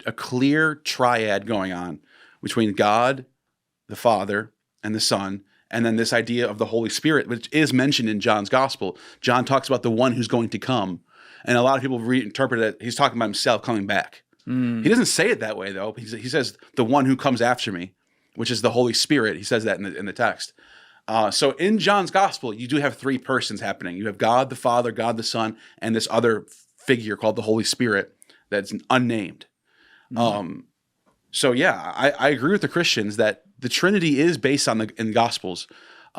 a clear triad going on between God, the Father, and the Son, and then this idea of the Holy Spirit, which is mentioned in John's Gospel. John talks about the one who's going to come, and a lot of people reinterpret it. He's talking about himself coming back. He doesn't say it that way, though. He says, the one who comes after me, which is the Holy Spirit. He says that in the text. So in John's Gospel, you do have three persons happening. You have God the Father, God the Son, and this other figure called the Holy Spirit that's unnamed. So yeah, I agree with the Christians that the Trinity is based on in Gospels.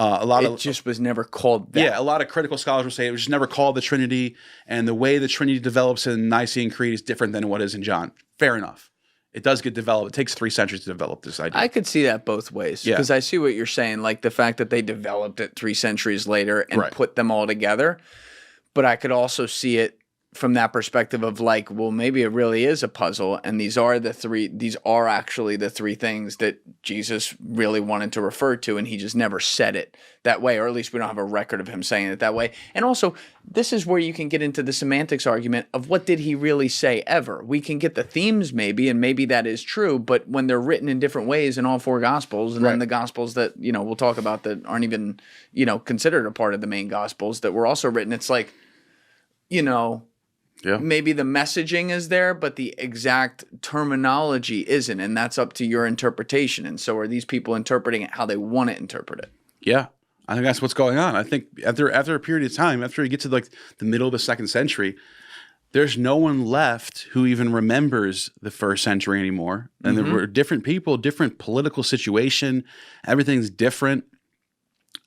It just was never called that. Yeah, a lot of critical scholars will say it was just never called the Trinity, and the way the Trinity develops in the Nicene Creed is different than what is in John. Fair enough. It does get developed. It takes 3 centuries to develop this idea. I could see that both ways, because I see what you're saying, like the fact that they developed it 3 centuries later and put them all together. But I could also see it from that perspective of like, well, maybe it really is a puzzle, and these are actually the three things that Jesus really wanted to refer to, and he just never said it that way, or at least we don't have a record of him saying it that way. And also, this is where you can get into the semantics argument of what did he really say ever. We can get the themes maybe, and maybe that is true, but when they're written in different ways in all 4 Gospels, and then the Gospels that, we'll talk about that aren't even, considered a part of the main Gospels that were also written, it's like, maybe the messaging is there, but the exact terminology isn't, and that's up to your interpretation. And so are these people interpreting it how they want to interpret it? Yeah, I think that's what's going on. I think after a period of time, after you get to like the middle of the 2nd century, there's no one left who even remembers the 1st century anymore. And there were different people, different political situation. Everything's different.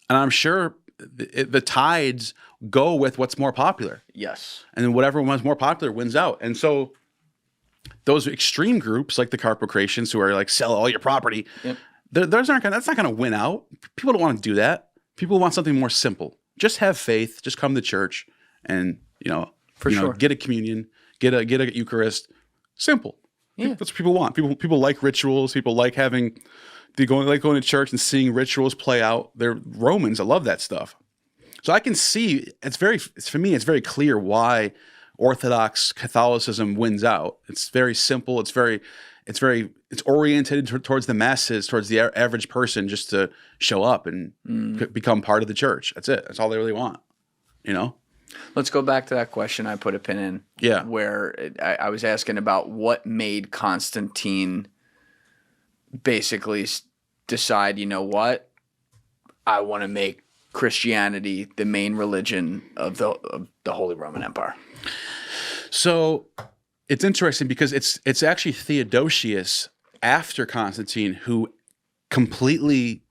And I'm sure the tides go with what's more popular. Yes. And then whatever one's more popular wins out. And so those extreme groups like the Carpocratians who are like, sell all your property, that's not going to win out. People don't want to do that. People want something more simple. Just have faith, just come to church and, get a communion, get a Eucharist. Simple. Yeah. That's what people want. People like rituals. People like going to church and seeing rituals play out. They're Romans. I love that stuff. So I can see for me, it's very clear why Orthodox Catholicism wins out. It's very simple. It's oriented towards the masses, towards the average person, just to show up and become part of the church. That's it. That's all they really want. Let's go back to that question I put a pin in. Yeah. Where I was asking about what made Constantine basically decide, you know what, I want to make Christianity the main religion of the Holy Roman Empire. So it's interesting because it's actually Theodosius after Constantine who completely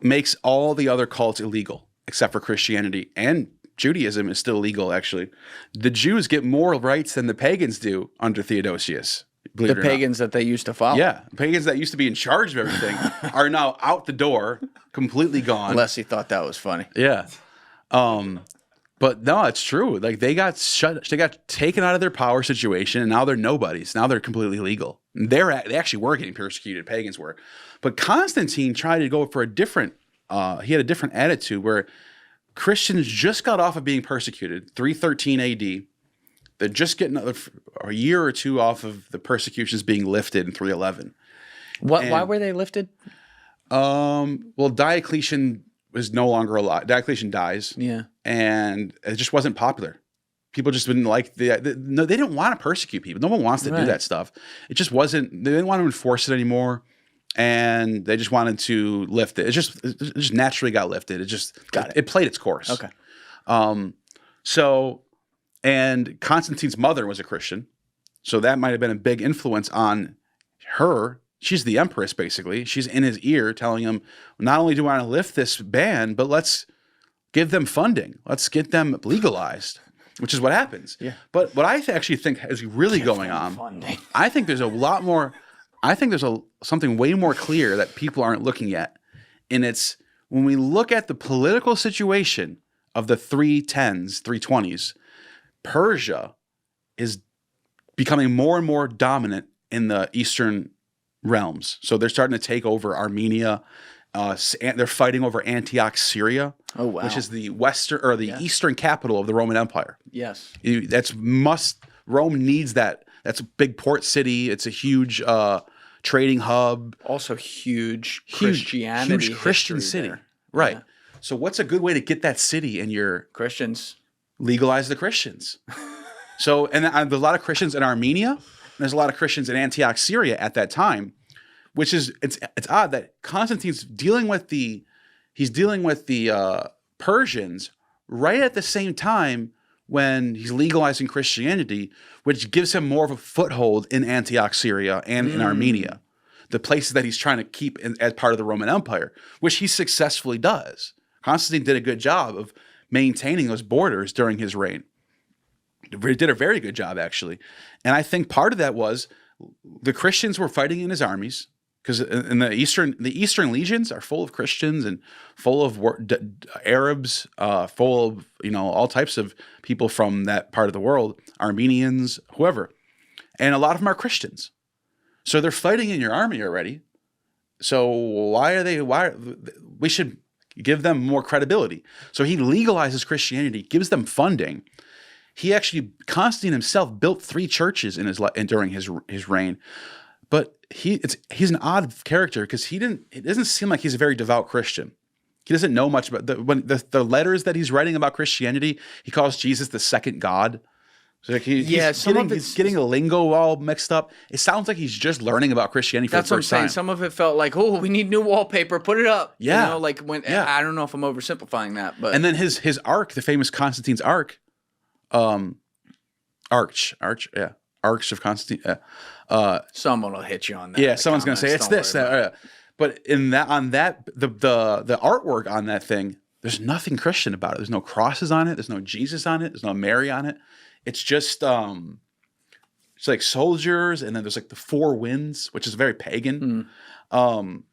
makes all the other cults illegal except for Christianity, and Judaism is still legal. Actually, the Jews get more rights than the pagans do under Theodosius. The pagans that they used to follow. Yeah, pagans that used to be in charge of everything are now out the door, completely gone. Unless he thought that was funny. Yeah. But no, it's true. Like they got taken out of their power situation, and now they're nobodies. Now they're completely legal. They actually were getting persecuted, pagans were. But Constantine tried to go for a different, he had a different attitude where Christians just got off of being persecuted, 313 AD. They're just getting a year or two off of the persecutions being lifted in 311. Why were they lifted? Well, Diocletian was no longer alive. Diocletian dies. Yeah. And it just wasn't popular. People just didn't like they didn't want to persecute people. No one wants to do that stuff. It just wasn't, they didn't want to enforce it anymore. And they just wanted to lift it. It just naturally got lifted. It played its course. Okay. And Constantine's mother was a Christian. So that might have been a big influence on her. She's the empress, basically. She's in his ear telling him, not only do I want to lift this ban, but let's give them funding. Let's get them legalized, which is what happens. Yeah. But what I actually think is really going on, funding. I think there's a lot more, I think there's something way more clear that people aren't looking at. And it's when we look at the political situation of the 310s, 320s, Persia is becoming more and more dominant in the Eastern realms. So they're starting to take over Armenia. They're fighting over Antioch, Syria, which is the eastern capital of the Roman Empire. Yes, Rome needs that That's a big port city. It's a huge trading hub. Also huge Christian city. There. Right. Yeah. So what's a good way to get that city in your Christians? Legalize the Christians. So, and there's a lot of Christians in Armenia. And there's a lot of Christians in Antioch, Syria at that time, which is, it's odd that Constantine's dealing with the Persians right at the same time when he's legalizing Christianity, which gives him more of a foothold in Antioch, Syria, and in Armenia, the places that he's trying to keep as part of the Roman Empire, which he successfully does. Constantine did a good job of maintaining those borders during his reign. He did a very good job, actually. And I think part of that was the Christians were fighting in his armies, because in the Eastern legions are full of Christians and full of Arabs, full of all types of people from that part of the world, Armenians, whoever, and a lot of them are Christians. So they're fighting in your army already. So we should give them more credibility. So he legalizes Christianity, gives them funding. Constantine himself built 3 churches during his reign. But he's an odd character because it doesn't seem like he's a very devout Christian. He doesn't know much about the letters that he's writing about Christianity. He calls Jesus the second God. So like he's getting a lingo all mixed up. It sounds like he's just learning about Christianity for the first time. Some of it felt like, oh, we need new wallpaper, put it up. Yeah. I don't know if I'm oversimplifying that, but and then his ark, the famous Constantine's ark, Arch of Constantine. Someone will hit you on that. Yeah, someone's going to say it's this. But the artwork on that thing, there's nothing Christian about it. There's no crosses on it. There's no Jesus on it. There's no Mary on it. It's just it's like soldiers, and then there's like the 4 winds, which is very pagan. And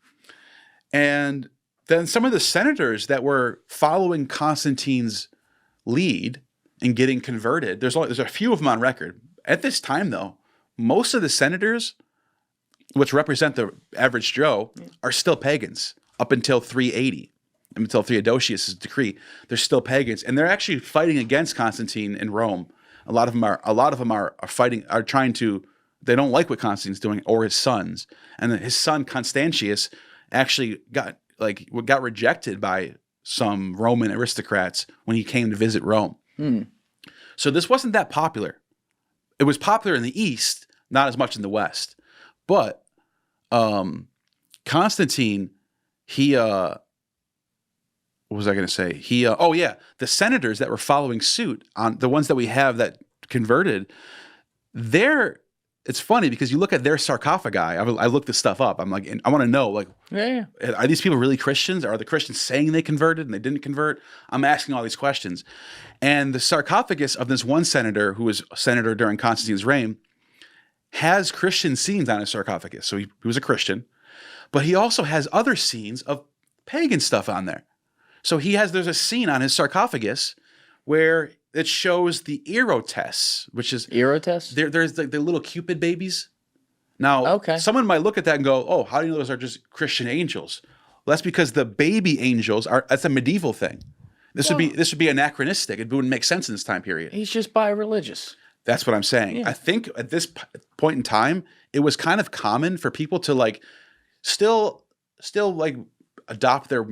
then some of the senators that were following Constantine's lead and getting converted, there's a few of them on record. At this time, though, most of the senators, which represent the average Joe, are still pagans up until 380, until Theodosius' decree. They're still pagans, and they're actually fighting against Constantine in Rome. A lot of them are fighting, are trying to. They don't like what Constantine's doing, or his sons. And his son Constantius actually got rejected by some Roman aristocrats when he came to visit Rome. So this wasn't that popular. It was popular in the East, not as much in the West. But Constantine, what was I going to say? The senators that were following suit, on the ones that we have that converted, it's funny because you look at their sarcophagi. I looked this stuff up. I'm like, I want to know, are these people really Christians? Are the Christians saying they converted and they didn't convert? I'm asking all these questions. And the sarcophagus of this one senator, who was a senator during Constantine's reign, has Christian scenes on his sarcophagus. So he was a Christian, but he also has other scenes of pagan stuff on there. So there's a scene on his sarcophagus where it shows the erotes, which is erotes. There's the little Cupid babies. Now, someone might look at that and go, "Oh, how do you know those are just Christian angels?" Well, that's because the baby angels that's a medieval thing. This would be anachronistic. It wouldn't make sense in this time period. He's just bi-religious. That's what I'm saying. Yeah. I think at this point in time, it was kind of common for people to still adopt their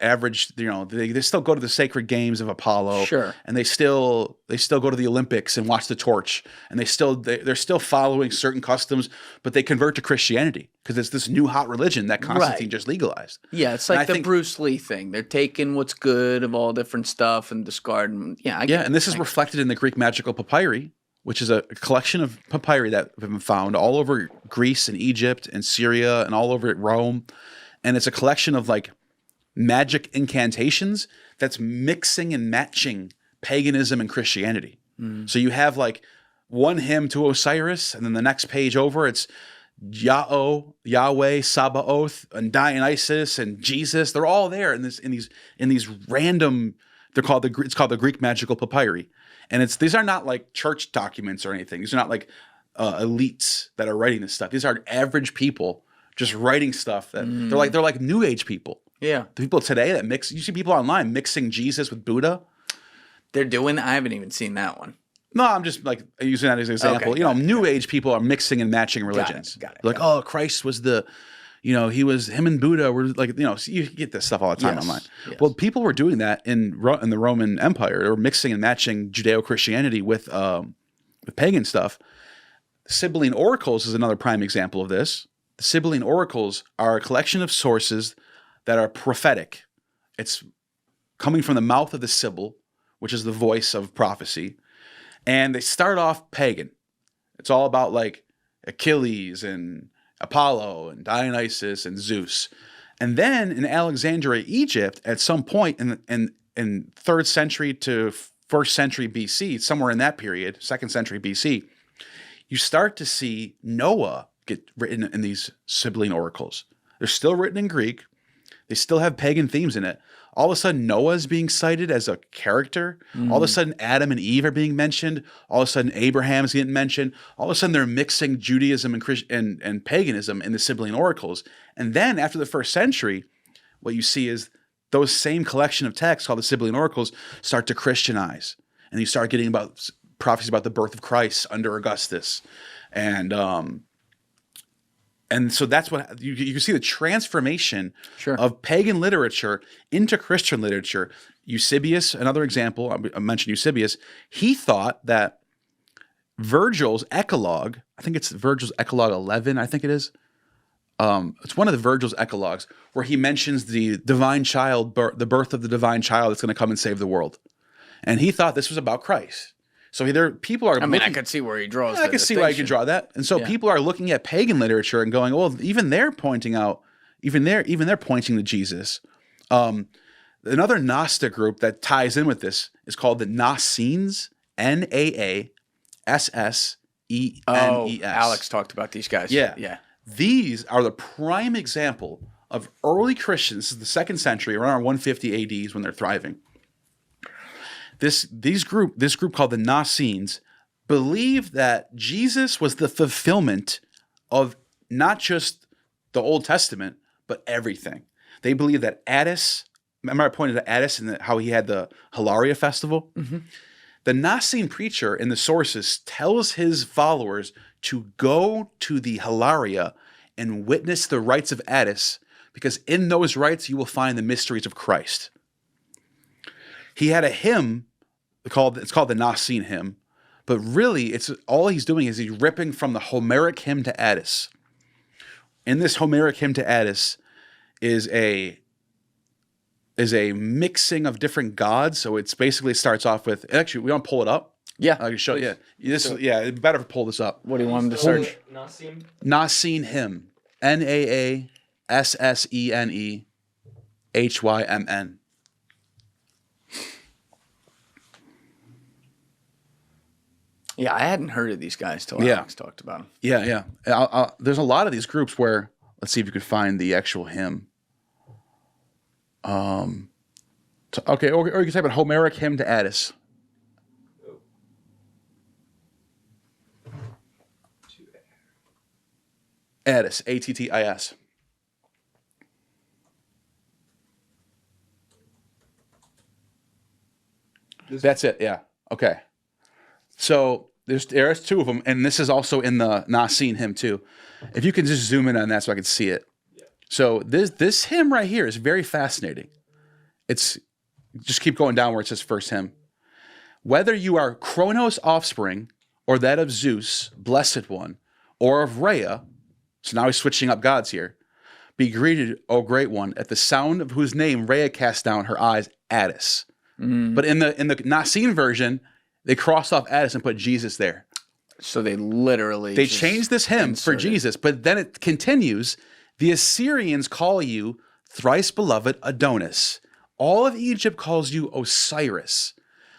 average, they still go to the sacred games of Apollo. Sure. And they still go to the Olympics and watch the torch. And they're still following certain customs, but they convert to Christianity because it's this new hot religion that Constantine just legalized. Yeah, it's like the Bruce Lee thing. They're taking what's good of all different stuff and discarding. And this is reflected in the Greek magical papyri, which is a collection of papyri that have been found all over Greece and Egypt and Syria and all over Rome. And it's a collection of magic incantations that's mixing and matching paganism and Christianity. So you have one hymn to Osiris, and then the next page over it's Yahweh, Sabaoth, and Dionysius and Jesus. They're all there in these random. It's called the Greek magical papyri, and these are not church documents or anything. These are not elites that are writing this stuff. These are average people just writing stuff that they're like New Age people. Yeah. The people today you see people online mixing Jesus with Buddha. I haven't even seen that one. No, I'm just like using that as an example. Okay, New Age people are mixing and matching religions. Got it. Like, oh, Christ was him and Buddha were like, so you get this stuff all the time online. Yes. Well, people were doing that in the Roman Empire. They were mixing and matching Judeo-Christianity with pagan stuff. Sibylline oracles is another prime example of this. The Sibylline oracles are a collection of sources that are prophetic. It's coming from the mouth of the Sibyl, which is the voice of prophecy. And they start off pagan. It's all about like Achilles and Apollo and Dionysus and Zeus. And then in Alexandria, Egypt, at some point in 3rd century to 1st century BC, somewhere in that period, 2nd century BC, you start to see Noah get written in these Sibylline oracles. They're still written in Greek. They still have pagan themes in it. All of a sudden, Noah is being cited as a character. All of a sudden, Adam and Eve are being mentioned. All of a sudden, Abraham's getting mentioned. All of a sudden, they're mixing Judaism and paganism in the Sibylline oracles. And then, after the 1st century, what you see is those same collection of texts called the Sibylline oracles start to Christianize. And you start getting about prophecies about the birth of Christ under Augustus. And so that's what you can see the transformation of pagan literature into Christian literature. Eusebius, another example, I mentioned Eusebius, he thought that Virgil's Eclogue, I think it's Virgil's Eclogue 11, I think it is. It's one of the Virgil's Eclogues where he mentions the divine child, the birth of the divine child that's going to come and save the world. And he thought this was about Christ. So people are. I could see where he draws. I can see why you can draw that. And so people are looking at pagan literature and going, well, even they're pointing to Jesus. Another Gnostic group that ties in with this is called the Naassenes, Naassenes. Oh, Alex talked about these guys. Yeah. These are the prime example of early Christians. This is the 2nd century, around 150 AD is when they're thriving. This group called the Naassenes believed that Jesus was the fulfillment of not just the Old Testament, but everything. They believed that Attis, remember I pointed to Attis and how he had the Hilaria festival? Mm-hmm. The Nicene preacher in the sources tells his followers to go to the Hilaria and witness the rites of Attis, because in those rites you will find the mysteries of Christ. He had a hymn it's called the Nicene hymn, but really it's all he's doing is he's ripping from the Homeric hymn to Attis. In this Homeric hymn to Attis is a mixing of different gods. So it's basically starts off with, actually, we want to pull it up. Yeah. I can show you. It'd be better to pull this up. What do you want him to search? Nicene hymn. Naassenehymn. Yeah, I hadn't heard of these guys till Alex talked about them. Yeah. There's a lot of these groups where, let's see if you could find the actual hymn. Or you can type in Homeric hymn to Attis. Attis, Attis. That's it, yeah. Okay. So there's 2 of them, and this is also in the Nicene hymn too. If you can just zoom in on that so I can see it. Yeah. So this hymn right here is very fascinating. It's just keep going down where it says first hymn. Whether you are Kronos' offspring or that of Zeus, blessed one, or of Rhea, so now he's switching up gods here. Be greeted, O great one, at the sound of whose name Rhea cast down her eyes, Attis. Mm. But in the Nicene version, they crossed off Attis and put Jesus there. So they literally changed this hymn for Jesus, but then it continues. The Assyrians call you thrice beloved Adonis. All of Egypt calls you Osiris.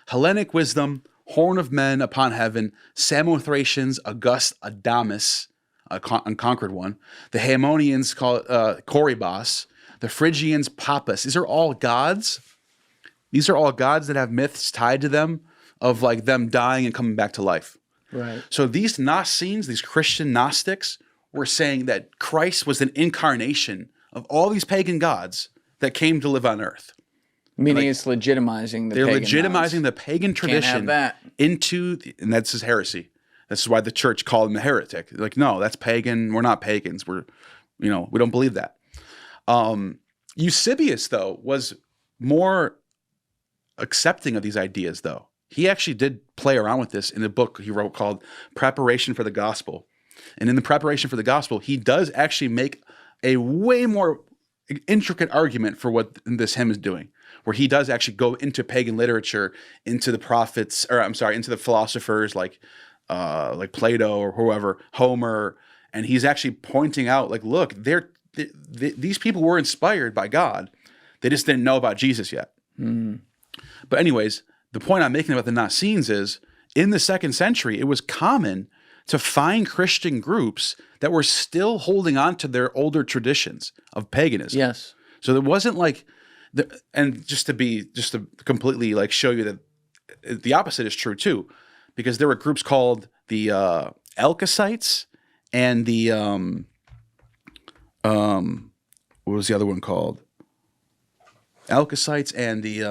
Hellenic wisdom, horn of men upon heaven, Samothracians, august Adamus, unconquered one. The Haemonians call it Corybas. The Phrygians, Pappus. These are all gods. These are all gods that have myths tied to them of like them dying and coming back to life. Right. So these Naassenes, these Christian Gnostics, were saying that Christ was an incarnation of all these pagan gods that came to live on earth. Meaning it's legitimizing the they're pagan legitimizing laws. the pagan tradition Can't have that. and that's his heresy. This is why the church called him a heretic. Like, no, that's pagan. We're not pagans. We don't believe that. Eusebius, though, was more accepting of these ideas, though. He actually did play around with this in a book he wrote called Preparation for the Gospel. And in the Preparation for the Gospel, he does actually make a way more intricate argument for what this hymn is doing, where he does actually go into pagan literature, into the prophets, into the philosophers like Plato or whoever, Homer, and he's actually pointing out, like, look, these people were inspired by God. They just didn't know about Jesus yet. But anyways, the point I'm making about the Nazarenes is, in the 2nd century, it was common to find Christian groups that were still holding on to their older traditions of paganism. Yes. So there wasn't like, and just to completely like show you that the opposite is true too, because there were groups called the Alkasites and the what was the other one called? Alkasites and the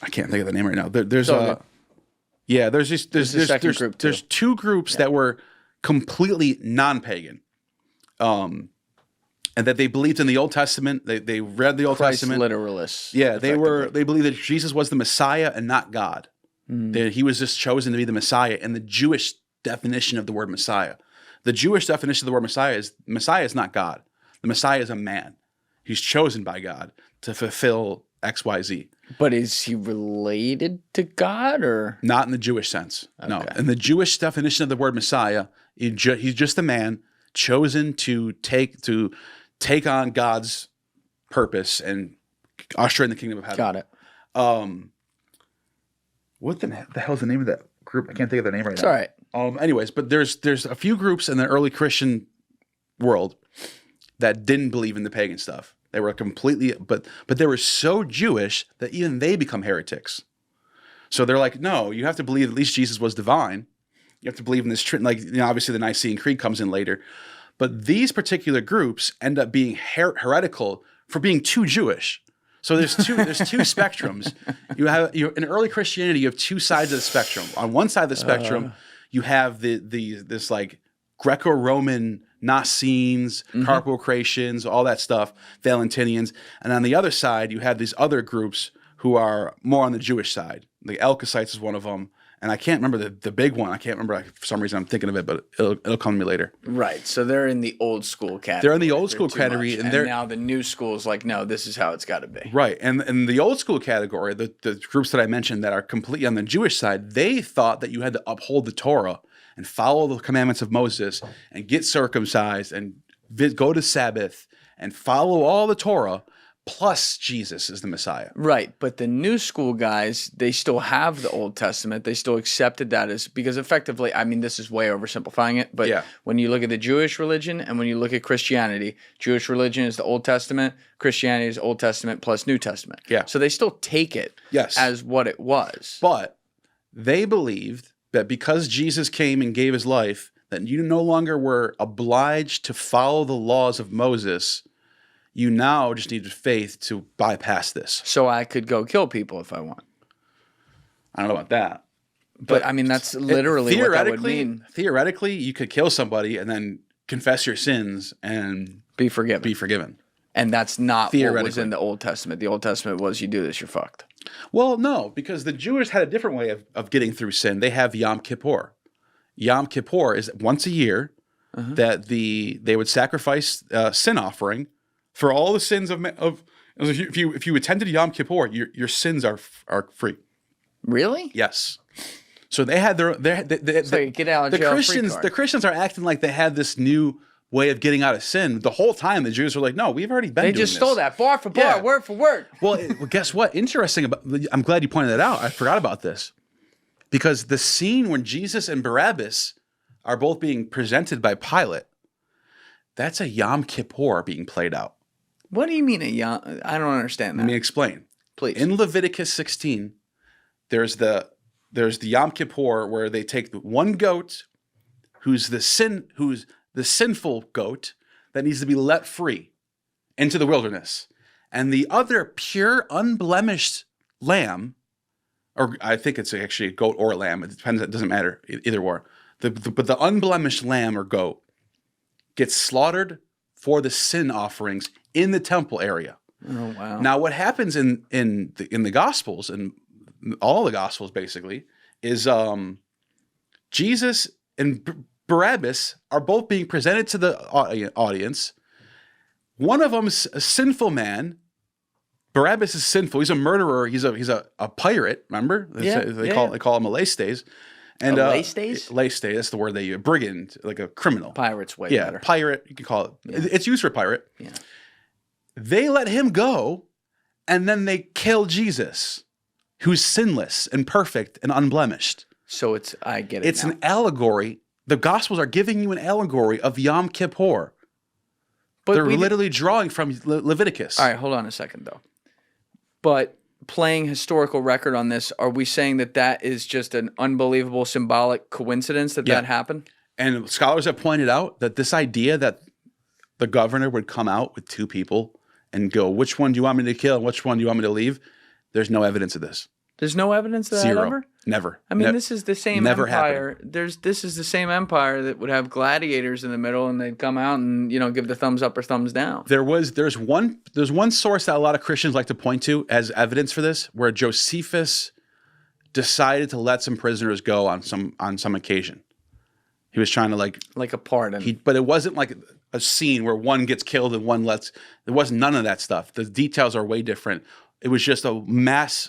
I can't think of the name right now. There's two groups that were completely non-pagan, and that they believed in the Old Testament. They read the Old Testament. Literalists. Yeah, they believed that Jesus was the Messiah and not God. That he was just chosen to be the Messiah. And the Jewish definition of the word Messiah, the Jewish definition of the word Messiah is not God. The Messiah is a man. He's chosen by God to fulfill X, Y, Z. But is he related to God, or not in the Jewish sense? Okay. No, in the Jewish definition of the word Messiah, he's just a man chosen to take on God's purpose and usher in the kingdom of heaven. Got it. What the hell is the name of that group? I can't think of their name right now. It's all right. Anyways, but there's a few groups in the early Christian world that didn't believe in the pagan stuff. They were completely, but they were so Jewish that even they become heretics. So they're like, no, you have to believe at least Jesus was divine. You have to believe in this, obviously the Nicene Creed comes in later. But these particular groups end up being heretical for being too Jewish. So there's two spectrums. In early Christianity, you have two sides of the spectrum. On one side of the spectrum, you have this like Greco-Roman Nazarenes, Carpocratians, all that stuff, Valentinians. And on the other side, you have these other groups who are more on the Jewish side. The Alkasites is one of them. And I can't remember the big one. I can't remember. For some reason, I'm thinking of it, but it'll come to me later. Right. So they're in the old school category. They're in the old school category. And now the new school is like, no, this is how it's got to be. Right. And in the old school category, the groups that I mentioned that are completely on the Jewish side, they thought that you had to uphold the Torah and follow the commandments of Moses and get circumcised and go to Sabbath and follow all the Torah, plus Jesus is the Messiah. Right. But the new school guys, they still have the Old Testament. They still accepted that as, because effectively, I mean, this is way oversimplifying it, but when you look at the Jewish religion and when you look at Christianity, Jewish religion is the Old Testament, Christianity is Old Testament plus New Testament. Yeah. So they still take it as what it was. But they believed that because Jesus came and gave his life, that you no longer were obliged to follow the laws of Moses. You now just needed faith to bypass this. So I could go kill people if I want. I don't know about that. But I mean, that's literally what that would mean. Theoretically, you could kill somebody and then confess your sins and be forgiven. And that's not what was in the Old Testament. The Old Testament was, you do this, you're fucked. Well, no, because the Jews had a different way of getting through sin. They have Yom Kippur. Yom Kippur is once a year that they would sacrifice sin offering for all the sins of if you attended Yom Kippur, your sins are free. Really? Yes. So they had get out of jail free card. The Christians are acting like they had this new way of getting out of sin. The whole time the Jews were like, no, we've already been doing this. They just stole that bar for bar, word for word. Well, guess what? Interesting I'm glad you pointed that out. I forgot about this. Because the scene when Jesus and Barabbas are both being presented by Pilate, that's a Yom Kippur being played out. What do you mean I don't understand that. Let me explain. Please. In Leviticus 16, there's the Yom Kippur where they take the one goat who's the sinful goat that needs to be let free into the wilderness. and the other pure, unblemished lamb, or I think it's actually a goat or a lamb. It depends. It doesn't matter either or. But the unblemished lamb or goat gets slaughtered for the sin offerings in the temple area. Oh wow! Now, what happens in the Gospels, and all the Gospels basically, is Jesus and Barabbas are both being presented to the audience. One of them is a sinful man. Barabbas is sinful. He's a murderer. He's a pirate. Remember? They call him a lestes. And lestes? Lestes, that's the word they use. Brigand, like a criminal. Pirate's way better. Pirate, you can call it. Yeah. It's used for pirate. Yeah. They let him go, and then they kill Jesus, who's sinless and perfect and unblemished. So I get it. It's an allegory. The Gospels are giving you an allegory of Yom Kippur. But they're literally drawing from Leviticus. All right, hold on a second, though. But playing historical record on this, are we saying that is just an unbelievable symbolic coincidence that happened? And scholars have pointed out that this idea that the governor would come out with two people and go, which one do you want me to kill and which one do you want me to leave? There's no evidence of this. There's no evidence of that Zero. ever? Never. I mean, this is the same empire. This is the same empire that would have gladiators in the middle, and they'd come out and give the thumbs up or thumbs down. There's one source that a lot of Christians like to point to as evidence for this, where Josephus decided to let some prisoners go on some occasion. He was trying to like a pardon. But it wasn't like a scene where one gets killed and one lets. There wasn't none of that stuff. The details are way different. It was just a mass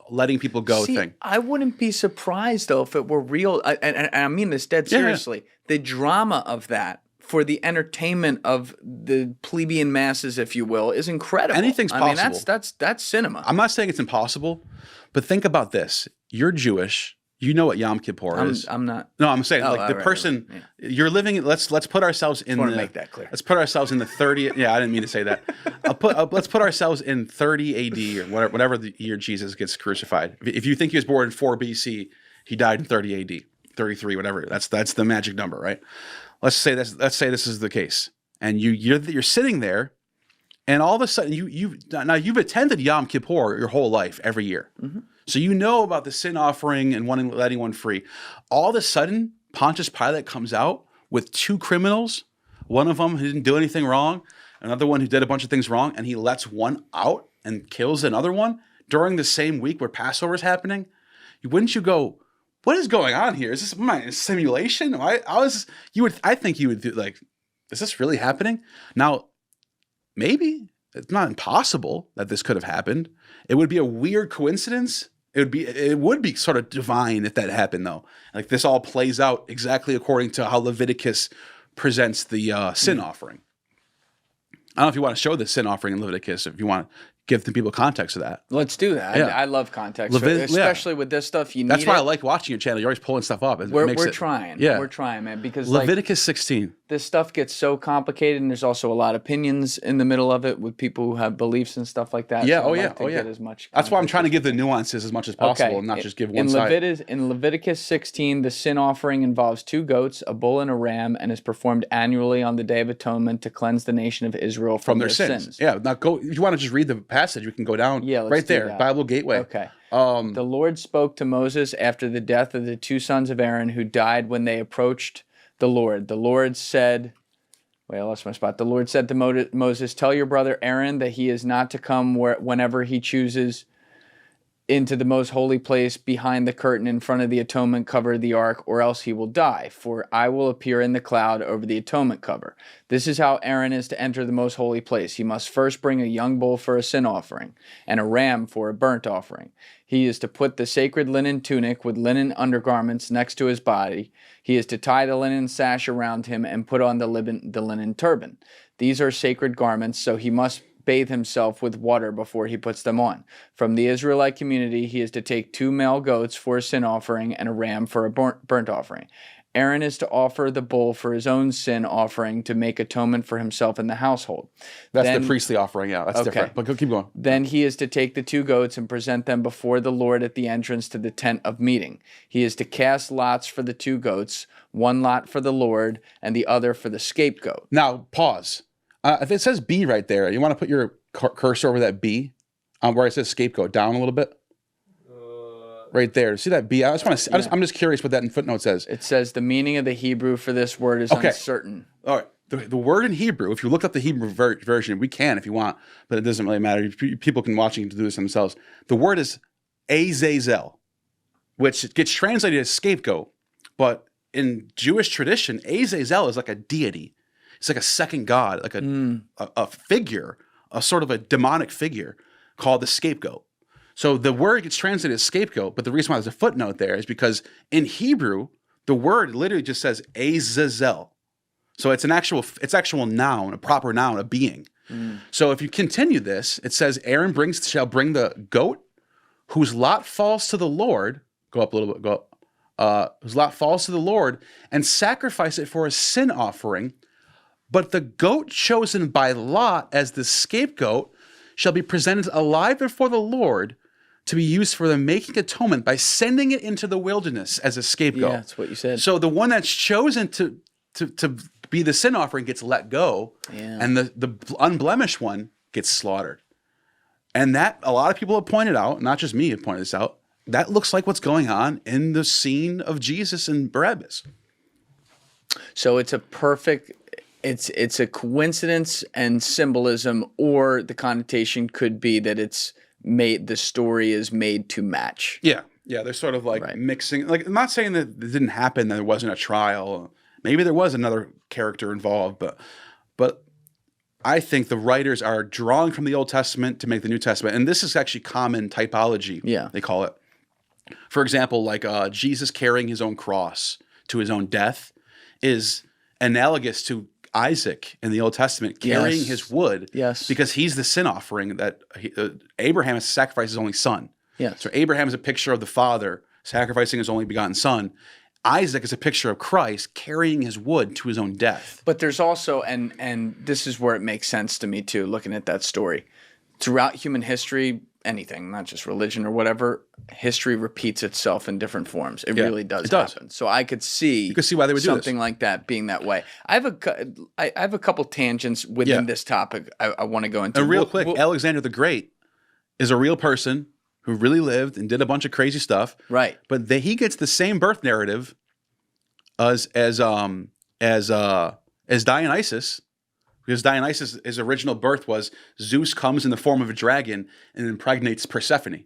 letting people go thing. I wouldn't be surprised, though, if it were real. And I mean this dead seriously. Yeah. The drama of that for the entertainment of the plebeian masses, if you will, is incredible. Anything's possible. I mean, that's cinema. I'm not saying it's impossible, but think about this. You're Jewish. You know what Yom Kippur is. I'm not. No, I'm saying person. Right. Yeah. You're living. Let's put ourselves in. I want to make that clear. Let's put ourselves in the 30. Yeah, I didn't mean to say that. Let's put ourselves in 30 AD or whatever the year Jesus gets crucified. If you think he was born in 4 BC, he died in 30 AD, 33, whatever. That's the magic number, right? Let's say this is the case, and you're sitting there, and all of a sudden you've attended Yom Kippur your whole life every year. Mm-hmm. So you know about the sin offering and letting one free. All of a sudden, Pontius Pilate comes out with two criminals, one of them who didn't do anything wrong, another one who did a bunch of things wrong, and he lets one out and kills another one during the same week where Passover is happening. Wouldn't you go, what is going on here? Is this a simulation? I think you would do is this really happening? Now, maybe it's not impossible that this could have happened. It would be a weird coincidence. It would be sort of divine if that happened, though. Like this all plays out exactly according to how Leviticus presents the sin offering. I don't know if you want to show the sin offering in Leviticus, if you want to give the people context of that. Let's do that. Yeah. I love context, especially with this stuff. That's why I like watching your channel. You're always pulling stuff up. We're trying. Yeah, we're trying, man. Because Leviticus 16. This stuff gets so complicated, and there's also a lot of opinions in the middle of it with people who have beliefs and stuff like that. Yeah. So Get as much. That's why I'm trying to give the nuances as much as possible, and not just give one side. In Leviticus 16, the sin offering involves 2 goats, a bull, and a ram, and is performed annually on the Day of Atonement to cleanse the nation of Israel from their sins. Yeah. Now go. If you want to just read the passage, we can go down. Yeah, let's right do there, that. Bible Gateway. Okay. The Lord spoke to Moses after the death of the 2 sons of Aaron who died when they approached the Lord. The Lord said, I lost my spot. The Lord said to Moses, tell your brother Aaron that he is not to come whenever he chooses into the most holy place behind the curtain in front of the atonement cover of the ark, or else he will die. For I will appear in the cloud over the atonement cover. This is how Aaron is to enter the most holy place. He must first bring a young bull for a sin offering and a ram for a burnt offering. He is to put the sacred linen tunic with linen undergarments next to his body. He is to tie the linen sash around him and put on the linen turban. These are sacred garments, so he must bathe himself with water before he puts them on. From the Israelite community, he is to take 2 male goats for a sin offering and a ram for a burnt offering. Aaron is to offer the bull for his own sin offering to make atonement for himself and the household. That's the priestly offering, yeah. That's different. But keep going. Then he is to take the 2 goats and present them before the Lord at the entrance to the tent of meeting. He is to cast lots for the 2 goats, 1 lot for the Lord and the other for the scapegoat. Now, pause. If it says B right there, you want to put your cursor over that B, where it says scapegoat, down a little bit. Right there. See that B? I just want to. I'm just curious what that in footnote says. It says the meaning of the Hebrew for this word is uncertain. All right. The word in Hebrew, if you look up the Hebrew version, we can if you want, but it doesn't really matter. People can watch and do this themselves. The word is Azazel, which gets translated as scapegoat. But in Jewish tradition, Azazel is like a deity. It's like a second god, like a figure, a sort of a demonic figure called the scapegoat. So the word gets translated as scapegoat, but the reason why there's a footnote there is because in Hebrew, the word literally just says Azazel. So it's actual noun, a proper noun, a being. So if you continue this, it says Aaron shall bring the goat whose lot falls to the Lord. Go up a little bit, whose lot falls to the Lord, and sacrifice it for a sin offering. But the goat chosen by lot as the scapegoat shall be presented alive before the Lord to be used for the making atonement by sending it into the wilderness as a scapegoat. Yeah, that's what you said. So the one that's chosen to be the sin offering gets let go, and the unblemished one gets slaughtered. And that, a lot of people have pointed out, not just me have pointed this out, that looks like what's going on in the scene of Jesus and Barabbas. So it's a perfect... It's a coincidence and symbolism, or the connotation could be that the story is made to match. Yeah. They're sort of like mixing. Like, I'm not saying that it didn't happen, that there wasn't a trial. Maybe there was another character involved, but I think the writers are drawing from the Old Testament to make the New Testament, and this is actually common typology. Yeah, they call it. For example, like Jesus carrying his own cross to his own death is analogous to Isaac in the Old Testament carrying his wood, because he's the sin offering that Abraham has to sacrifice his only son. Yes. So Abraham is a picture of the father sacrificing his only begotten son. Isaac is a picture of Christ carrying his wood to his own death. But there's also, and this is where it makes sense to me too, looking at that story. Throughout human history, anything, not just religion or whatever, history repeats itself in different forms. It really does happen. So I could see why they would do something like that being that way. I have a couple tangents within this topic I want to go into. And real quick, Alexander the Great is a real person who really lived and did a bunch of crazy stuff. Right. But he gets the same birth narrative as Dionysus. Because Dionysus, his original birth was Zeus comes in the form of a dragon and impregnates Persephone.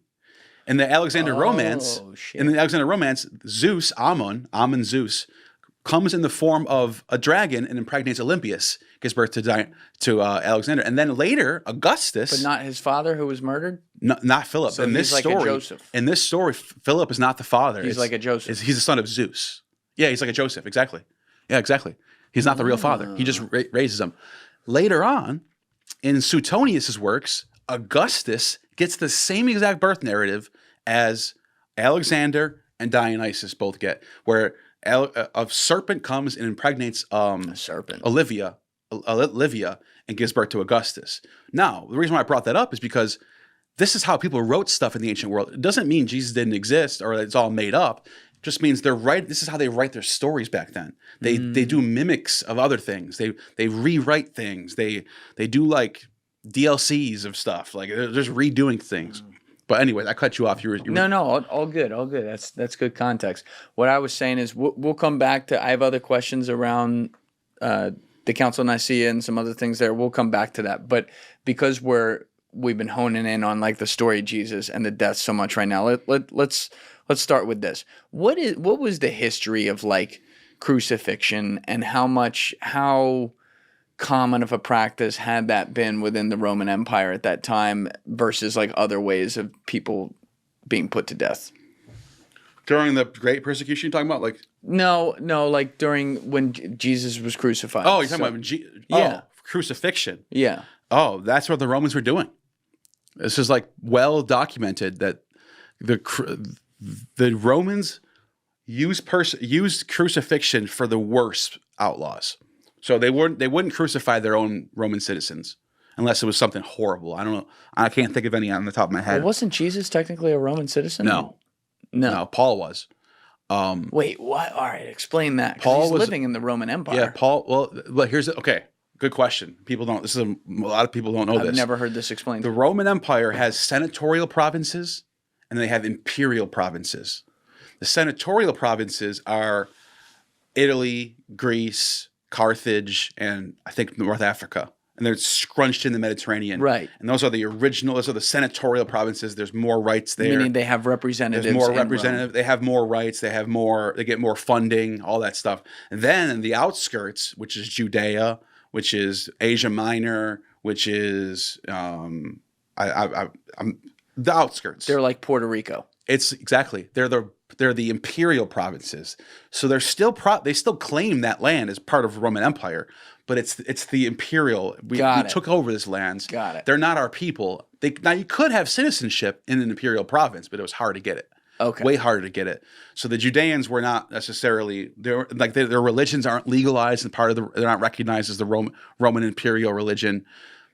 In the Alexander romance, Zeus, Ammon Zeus, comes in the form of a dragon and impregnates Olympias, gives birth to Alexander. And then later, Augustus... But not his father who was murdered? Not Philip. So he's like a Joseph. In this story, Philip is not the father. He's like a Joseph. He's the son of Zeus. Yeah, he's like a Joseph, exactly. Yeah, exactly. He's not the real father. He just raises him. Later on, in Suetonius' works, Augustus gets the same exact birth narrative as Alexander and Dionysus both get, where a serpent comes and impregnates Olivia and gives birth to Augustus. Now, the reason why I brought that up is because this is how people wrote stuff in the ancient world. It doesn't mean Jesus didn't exist or it's all made up. Just means this is how they write their stories back then. They do mimics of other things. They rewrite things. They do like DLCs of stuff. Like they're just redoing things. But anyway, I cut you off. No, all good, all good. That's good context. What I was saying is we'll come back to. I have other questions around the Council of Nicaea and some other things there. We'll come back to that. But because we've been honing in on like the story of Jesus and the death so much right now, let's start with this. What was the history of like crucifixion, and how common of a practice had that been within the Roman Empire at that time versus like other ways of people being put to death? During the Great Persecution, you're talking about? Like No, like during when Jesus was crucified. Oh, you're talking about crucifixion. Yeah. Oh, that's what the Romans were doing. This is like well documented that the Romans used crucifixion for the worst outlaws. So they wouldn't crucify their own Roman citizens unless it was something horrible. I don't know. I can't think of any on the top of my head. Well, wasn't Jesus technically a Roman citizen? No, Paul was. Wait, what? All right, explain that. Paul was living in the Roman Empire. Yeah, Paul. Well, but here's okay. Good question. People don't. A lot of people don't know this. I've never heard this explained. The Roman Empire has senatorial provinces, and they have imperial provinces. The senatorial provinces are Italy, Greece, Carthage, and I think North Africa. And they're scrunched in the Mediterranean. Right. And those are the senatorial provinces. There's more rights there. Meaning they have representatives. There's more representatives. They have more rights. They get more funding, all that stuff. And then in the outskirts, which is Judea, which is Asia Minor, which is the outskirts. They're like Puerto Rico. It's exactly. They're the imperial provinces. So they still claim that land as part of the Roman Empire, but it's the imperial. We took over this land. Got it. They're not our people. Now you could have citizenship in an imperial province, but it was hard to get it. Okay. Way harder to get it. So the Judeans were not necessarily their religions aren't legalized and they're not recognized as the Roman imperial religion,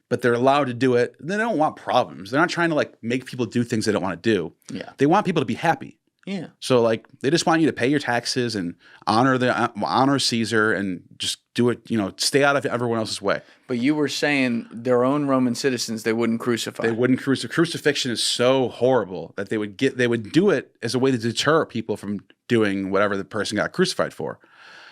but they're allowed to do it. They don't want problems. They're not trying to like make people do things they don't want to do. Yeah. They want people to be happy. Yeah. So like they just want you to pay your taxes and honor Caesar and just do it, stay out of everyone else's way. But you were saying their own Roman citizens they wouldn't crucify. They wouldn't crucify. Crucifixion is so horrible that they would do it as a way to deter people from doing whatever the person got crucified for.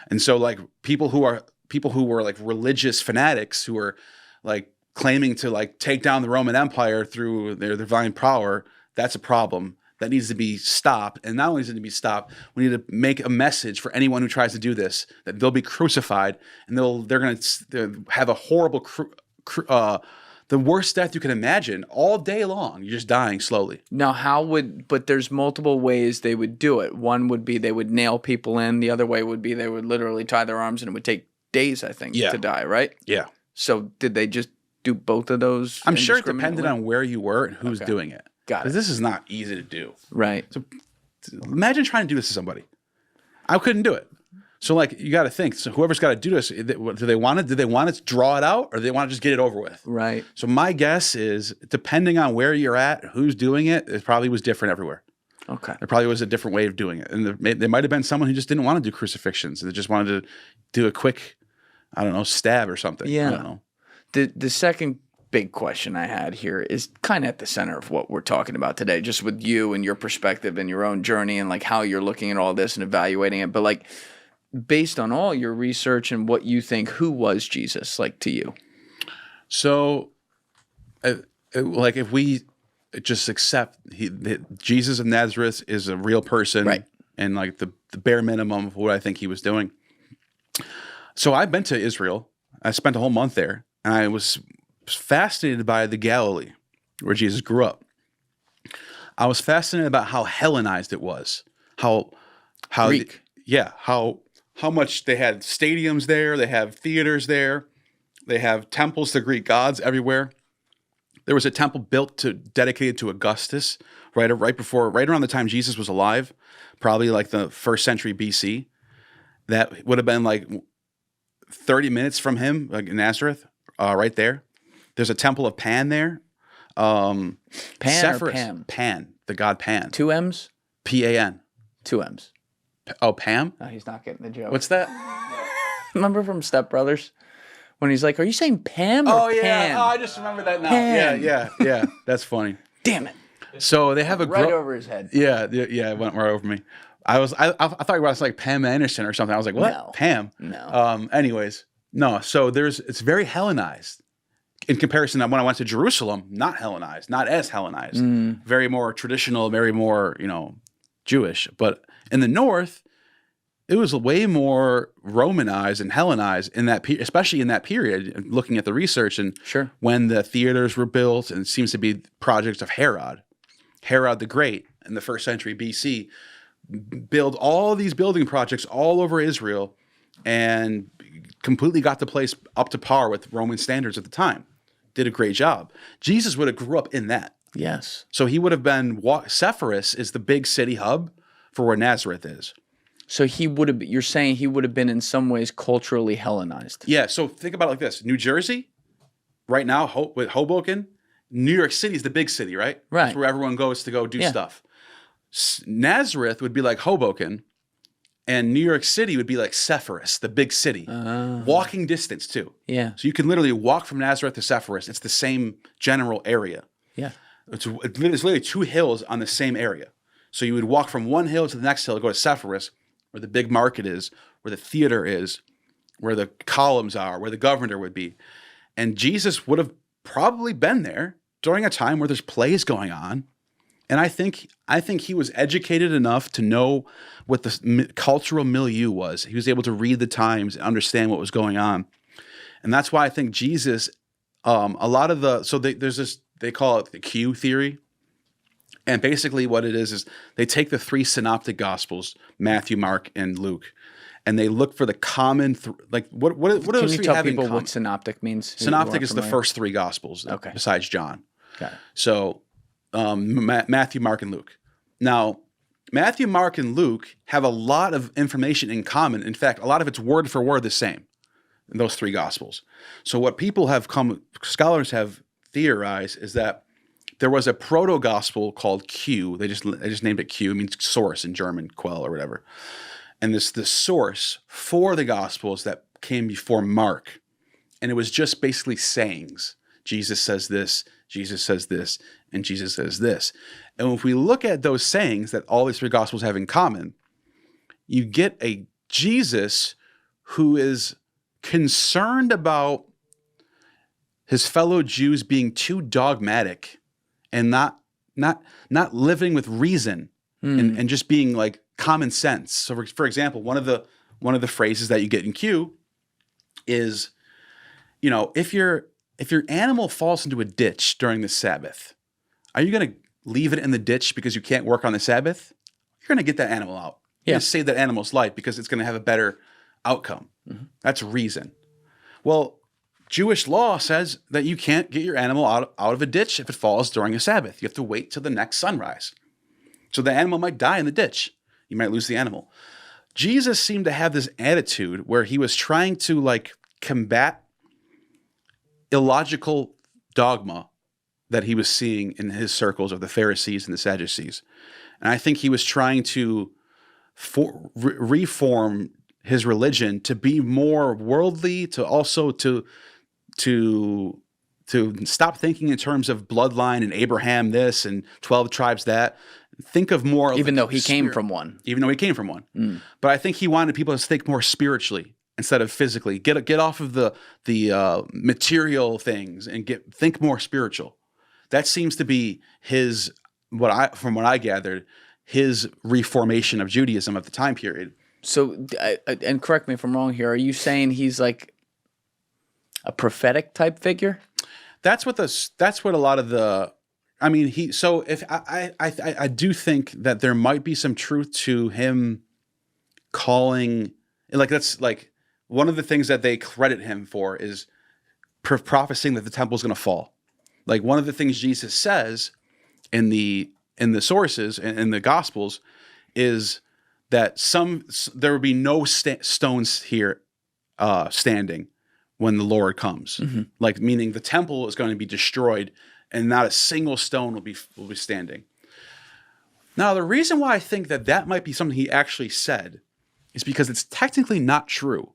And so like people who were like religious fanatics who were like claiming to like take down the Roman Empire through their divine power, that's a problem. That needs to be stopped. And not only does it need to be stopped, we need to make a message for anyone who tries to do this, that they'll be crucified and they're going to have a horrible, the worst death you can imagine all day long. You're just dying slowly. Now, but there's multiple ways they would do it. One would be they would nail people in. The other way would be they would literally tie their arms and it would take days, I think, to die, right? Yeah. So did they just do both of those? I'm sure it depended on where you were and who's doing it. Got it. Because this is not easy to do. Right. So imagine trying to do this to somebody. I couldn't do it. So like you got to think. So whoever's got to do this, do they want to draw it out, or do they want to just get it over with? Right. So my guess is, depending on where you're at, who's doing it, it probably was different everywhere. Okay. There probably was a different way of doing it, and there might have been someone who just didn't want to do crucifixions. They just wanted to do a quick, I don't know, stab or something. Yeah. I don't know. The second big question I had here is kind of at the center of what we're talking about today, just with you and your perspective and your own journey and like how you're looking at all this and evaluating it. But like based on all your research and what you think, who was Jesus like to you? So like if we just accept Jesus of Nazareth is a real person, right, and like the bare minimum of what I think he was doing. So I've been to Israel. I spent a whole month there, and I was fascinated by the Galilee, where Jesus grew up. I was fascinated about how Hellenized it was, how Greek. How much they had stadiums there, they have theaters there, they have temples to Greek gods everywhere. There was a temple dedicated to Augustus right around the time Jesus was alive, probably like the 1st century BC. That would have been like 30 minutes from him, like in Nazareth, right there. There's a temple of Pan there. Pan Sephirus, or Pam? Pan, the god Pan. 2 M's? P-A-N. 2 M's. Oh, Pam? Oh, he's not getting the joke. What's that? Remember from Step Brothers? When he's like, are you saying Pam or Pan? Yeah. Oh, I just remember that now. Pan. Yeah. That's funny. Damn it. So they have right over his head. Yeah, it went right over me. I thought it was like Pam Anderson or something. I was like, what? No. Pam? No. Anyways, no. So it's very Hellenized in comparison to when I went to Jerusalem. Not Hellenized, not as Hellenized. Very more traditional, very more Jewish. But in the north, it was way more Romanized and Hellenized in that, especially in that period. Looking at the research and sure, when the theaters were built, and it seems to be projects of Herod the Great in the 1st century BC, build all these building projects all over Israel, and completely got the place up to par with Roman standards at the time. Did a great job. Jesus would have grew up in that. Yes. So he would have been. Sepphoris is the big city hub for where Nazareth is. So you're saying he would have been in some ways culturally Hellenized. Yeah, so think about it like this. New Jersey, right now, with Hoboken, New York City is the big city, right? Right. That's where everyone goes to go do stuff. Nazareth would be like Hoboken, And New York City would be like Sepphoris, the big city. Walking distance, too. Yeah. So you can literally walk from Nazareth to Sepphoris. It's the same general area. Yeah. It's literally 2 hills on the same area. So you would walk from one hill to the next hill to go to Sepphoris, where the big market is, where the theater is, where the columns are, where the governor would be. And Jesus would have probably been there during a time where there's plays going on. And I think he was educated enough to know what the cultural milieu was. He was able to read the times and understand what was going on. And that's why I think Jesus, a lot of there's this, they call it the Q theory. And basically what it is they take the 3 synoptic gospels, Matthew, Mark, and Luke, and they look for the common, what are those 3 having in common? Can you tell people what synoptic means? Synoptic is the first 3 gospels, besides John. Got it. So Matthew, Mark, and Luke. Now, Matthew, Mark, and Luke have a lot of information in common. In fact, a lot of it's word for word the same in those 3 gospels. So what scholars have theorized is that there was a proto-gospel called Q. They just named it Q. It means source in German, Quell or whatever. And the source for the gospels that came before Mark. And it was just basically sayings. Jesus says this, Jesus says this, and Jesus says this. And if we look at those sayings that all these 3 gospels have in common, you get a Jesus who is concerned about his fellow Jews being too dogmatic and not living with reason and just being like common sense. So for example, one of the phrases that you get in Q is, if your animal falls into a ditch during the Sabbath, are you going to leave it in the ditch because you can't work on the Sabbath? You're going to get that animal out. You're going to save that animal's life because it's going to have a better outcome. Mm-hmm. That's reason. Well, Jewish law says that you can't get your animal out of a ditch if it falls during a Sabbath. You have to wait till the next sunrise. So the animal might die in the ditch. You might lose the animal. Jesus seemed to have this attitude where he was trying to combat illogical dogma that he was seeing in his circles of the Pharisees and the Sadducees. And I think he was trying to reform his religion to be more worldly, to also to stop thinking in terms of bloodline and Abraham this and 12 tribes that. Think of more. Even though he came from one. Even though he came from one. Mm. But I think he wanted people to think more spiritually instead of physically. Get off of the material things and think more spiritual. That seems to be from what I gathered, his reformation of Judaism at the time period. So, and correct me if I'm wrong here, are you saying he's like a prophetic type figure? That's what a lot of the. I mean, I do think that there might be some truth to him calling, that's one of the things that they credit him for is prophesying that the temple is going to fall. Like one of the things Jesus says in the sources and in the Gospels is that there will be no stones here standing when the Lord comes. Mm-hmm. Meaning the temple is going to be destroyed and not a single stone will be standing. Now, the reason why I think that might be something he actually said is because it's technically not true.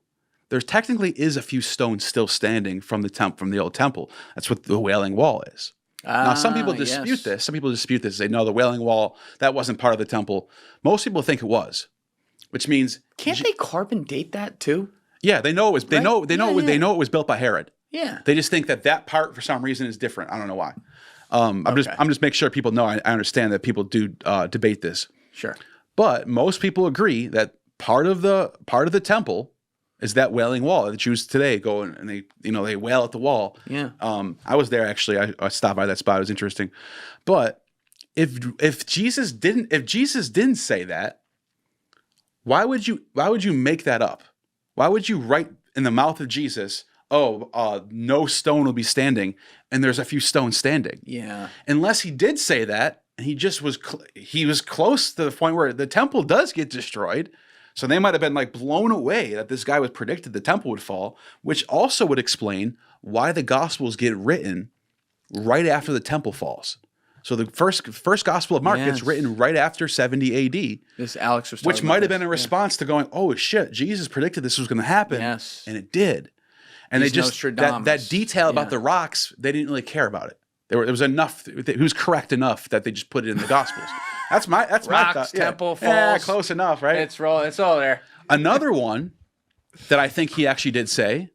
There technically is a few stones still standing from the old temple. That's what the Wailing Wall is. Now, some people dispute this. Some people dispute this. Say, no, the Wailing Wall, that wasn't part of the temple. Most people think it was, which means can't they carbon date that too? Yeah, they know it was. They know it was built by Herod. Yeah, they just think that part for some reason is different. I don't know why. I'm just making sure people know. I understand that people do debate this. Sure, but most people agree that part of the temple is that Wailing Wall. The Jews today go and they wail at the wall. Yeah. I was there actually. I stopped by that spot. It was interesting. But if Jesus didn't say that, why would you make that up? Why would you write in the mouth of Jesus, no stone will be standing, and there's a few stones standing? Yeah. Unless he did say that, and he just was he was close to the point where the temple does get destroyed. So they might have been blown away that this guy was predicted the temple would fall, which also would explain why the Gospels get written right after the temple falls. So the first Gospel of Mark gets written right after 70 AD. This Alex was talking which might have been a response to going, oh shit, Jesus predicted this was going to happen. Yes. And it did. And He's they just, that detail about the rocks, they didn't really care about it. There was enough, it was correct enough that they just put it in the Gospels. That's my thought. Temple, falls. Yeah, close enough, right? It's all there. Another one that I think he actually did say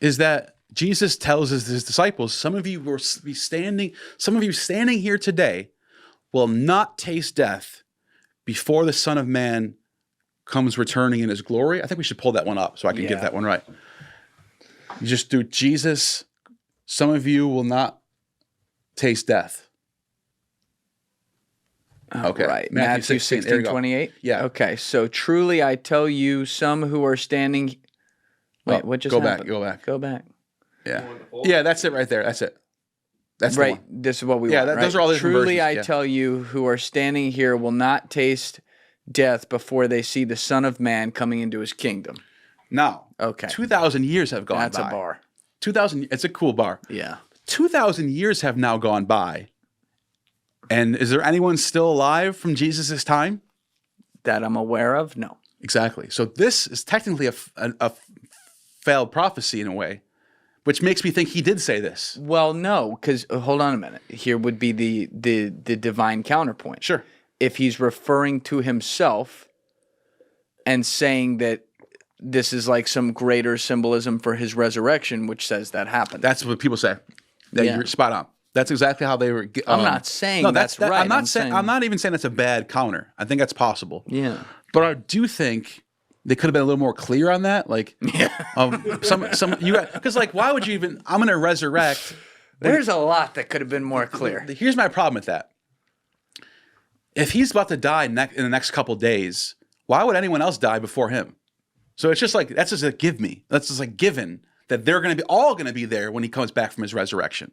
is that Jesus tells his disciples, some of you standing here today will not taste death before the Son of Man comes returning in his glory. I think we should pull that one up so I can get that one right. You just do Jesus, some of you will not taste death. Okay. Right. Matthew 16:28. Yeah. Okay. So truly I tell you, some who are standing. Wait, what just happened? Go back. Yeah. Yeah, that's it right there. That's it. That's right. This is what we want. Those are all the Truly versions. I tell you, who are standing here will not taste death before they see the Son of Man coming into his kingdom. Now, okay. 2,000 years have gone by. That's a bar. 2,000. It's a cool bar. Yeah. 2,000 years have now gone by. And is there anyone still alive from Jesus' time? That I'm aware of? No. Exactly. So this is technically a failed prophecy in a way, which makes me think he did say this. Well, no, because hold on a minute. Here would be the divine counterpoint. Sure. If he's referring to himself and saying that this is like some greater symbolism for his resurrection, which says that happened. That's what people say. You're spot on. That's exactly how they were. I'm not saying that's right. I'm not even saying that's a bad counter. I think that's possible. Yeah. But I do think they could have been a little more clear on that. Like, because like, why would you even? I'm going to resurrect. There's a lot that could have been more clear. Here's my problem with that. If he's about to die in the next couple days, why would anyone else die before him? So it's just like, that's just a give me. That's just like given that they're going to be all going to be there when he comes back from his resurrection.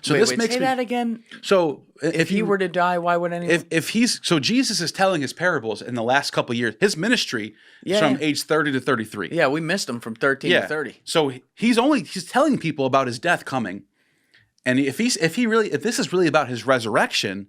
So this makes say that again. So if he were to die, why would anyone? So Jesus is telling his parables in the last couple of years. His ministry is from age 30 to 33. Yeah, we missed him from 13 to 30. So he's telling people about his death coming. And if this is really about his resurrection,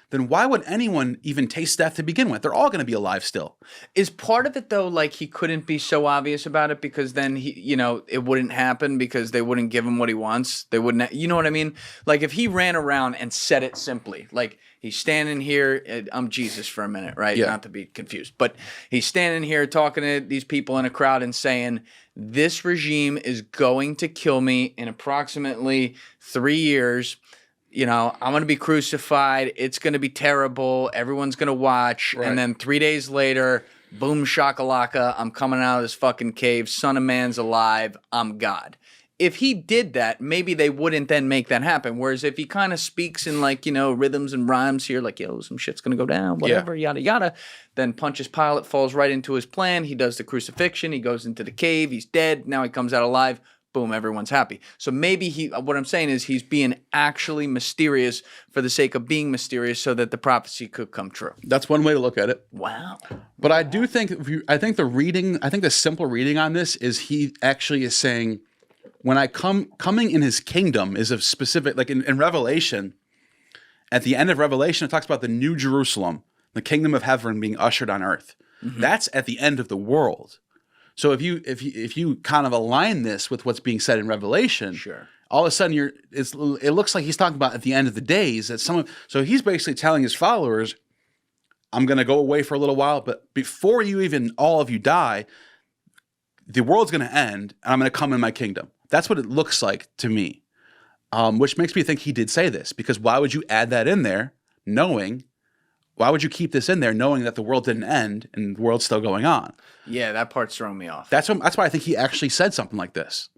then why would anyone even taste death to begin with? They're all going to be alive still. Is part of it though, like he couldn't be so obvious about it because then it wouldn't happen because they wouldn't give him what he wants. They wouldn't, you know what I mean? Like if he ran around and said it simply, like he's standing here, I'm Jesus for a minute, right? Yeah. Not to be confused, but he's standing here talking to these people in a crowd and saying, this regime is going to kill me in approximately 3 years. I'm going to be crucified. It's going to be terrible. Everyone's going to watch. Right. And then 3 days later, boom, shakalaka, I'm coming out of this fucking cave. Son of Man's alive. I'm God. If he did that, maybe they wouldn't then make that happen. Whereas if he kind of speaks in rhythms and rhymes here, like, some shit's going to go down, whatever, yada, yada, then Pontius Pilate falls right into his plan. He does the crucifixion. He goes into the cave. He's dead. Now he comes out alive. Boom, everyone's happy. So maybe what I'm saying is he's being actually mysterious for the sake of being mysterious so that the prophecy could come true. That's one way to look at it. Wow. But I do think, the simple reading on this is he actually is saying, when I coming in his kingdom is a specific, like in Revelation, at the end of Revelation, it talks about the New Jerusalem, the kingdom of heaven being ushered on earth. Mm-hmm. That's at the end of the world. So if you kind of align this with what's being said in Revelation, sure, all of a sudden it looks like he's talking about at the end of the days that so he's basically telling his followers, I'm going to go away for a little while, but before all of you die, the world's going to end and I'm going to come in my kingdom. That's what it looks like to me, which makes me think he did say this, because why would you add that in there why would you keep this in there knowing that the world didn't end and the world's still going on? Yeah, that part's throwing me off. That's why I think he actually said something like this.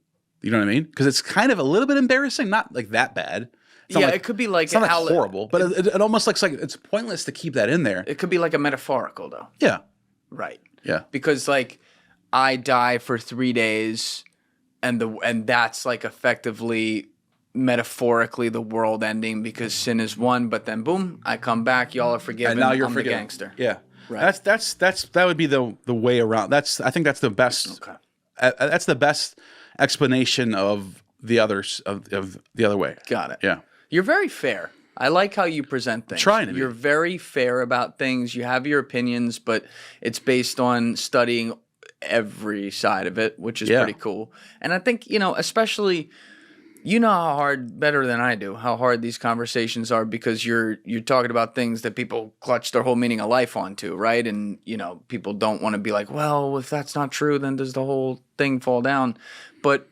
You know what I mean? Because it's kind of a little bit embarrassing, not like that bad. It could be like... It's not horrible, but it almost looks like it's pointless to keep that in there. It could be like a metaphorical, though. Yeah. Right. Yeah. Because I die for 3 days and that's effectively... metaphorically the world ending because sin is won, but then boom, I come back, y'all are forgiven, and now you're I'm forgiven. the gangster. Yeah. Right. That would be the way around. I think that's the best. Okay. That's the best explanation of the others of the other way. Got it. Yeah. You're very fair. I like how you present things. Trying to be. You're very fair about things. You have your opinions, but it's based on studying every side of it, which is pretty cool. And I think, especially, how hard, better than I do, how hard these conversations are, because you're talking about things that people clutch their whole meaning of life onto, right? And, people don't want to be like, well, if that's not true, then does the whole thing fall down? But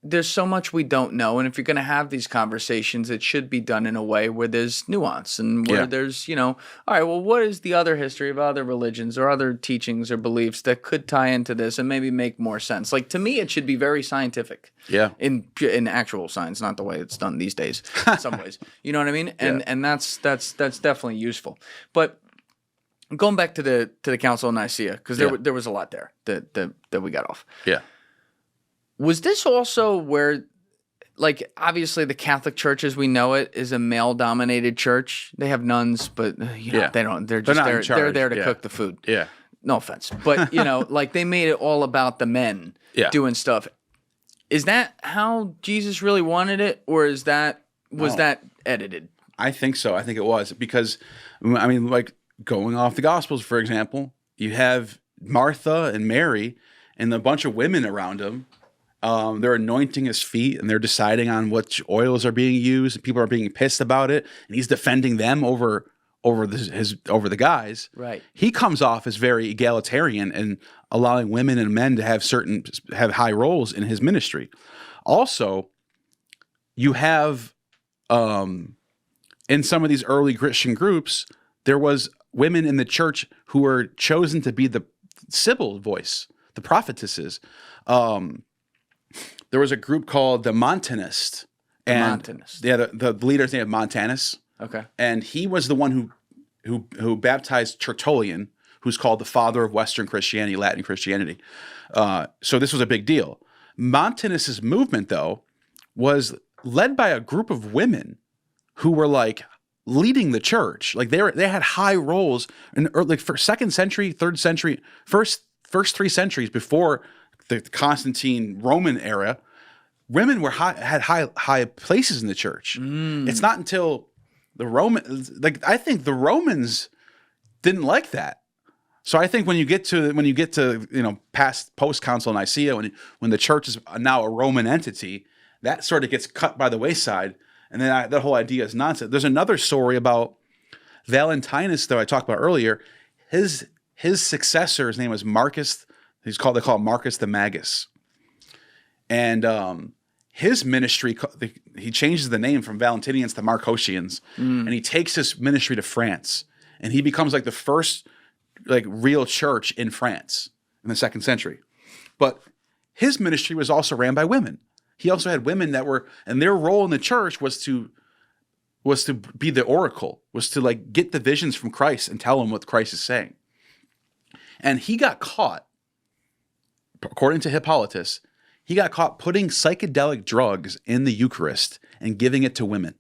there's so much we don't know, and if you're going to have these conversations, it should be done in a way where there's nuance and where there's, all right, well, what is the other history of other religions or other teachings or beliefs that could tie into this and maybe make more sense? Like, to me, it should be very scientific. Yeah. In actual science, not the way it's done these days. In some ways, you know what I mean? And that's definitely useful. But going back to the Council of Nicaea, because there was a lot there that we got off. Yeah. Was this also where, like, obviously the Catholic Church as we know it is a male-dominated church. They have nuns, but they don't. They're just they're there to cook the food. Yeah. No offense, but like they made it all about the men doing stuff. Is that how Jesus really wanted it, or was that edited? I think so. I think it was, because I mean, like, going off the Gospels, for example, you have Martha and Mary and a bunch of women around him. They're anointing his feet, and they're deciding on which oils are being used. And people are being pissed about it, and he's defending them over the guys. Right. He comes off as very egalitarian and allowing women and men to have high roles in his ministry. Also, you have in some of these early Christian groups, there was women in the church who were chosen to be the Sibyl voice, the prophetesses. There was a group called the Montanists. The leader's name is Montanus. Okay. And he was the one who baptized Tertullian, who's called the father of Western Christianity, Latin Christianity. So this was a big deal. Montanus's movement, though, was led by a group of women who were like leading the church. Like they had high roles in like for second century, third century, first 3 centuries before the Constantine Roman era. Women had high places in the church. It's not until the Romans, I think the Romans didn't like that. So I think when you get to past post Council of Nicaea, when the church is now a Roman entity, that sort of gets cut by the wayside, and then that whole idea is nonsense. There's another story about Valentinus that I talked about earlier. His successor, his name was Marcus. They call him Marcus the Magus, and his ministry, he changes the name from Valentinians to Marcosians, and he takes his ministry to France, and he becomes like the first real church in France in the 2nd century. But his ministry was also ran by women. He also had women and their role in the church was to be the oracle, was to get the visions from Christ and tell him what Christ is saying. And he got caught, according to Hippolytus, he got caught putting psychedelic drugs in the Eucharist and giving it to women.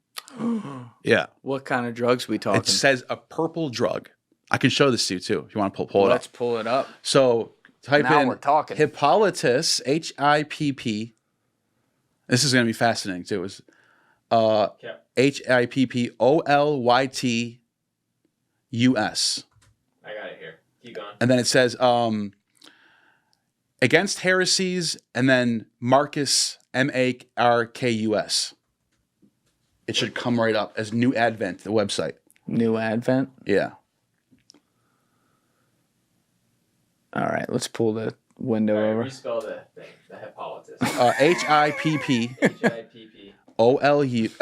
Yeah. What kind of drugs we talking? It says a purple drug. I can show this to you too if you want to pull it up. Let's pull it up. So type now in we're talking. Hippolytus, Hipp. This is going to be fascinating too. It's HIPPOLYTUS. I got it here. Keep going. And then it says against heresies, and then Marcus, Markus. It should come right up as New Advent, the website. New Advent? Yeah. All right, let's pull the window over. Respell the thing, the Hippolytus. HIPP. HIPP. OLYTUS.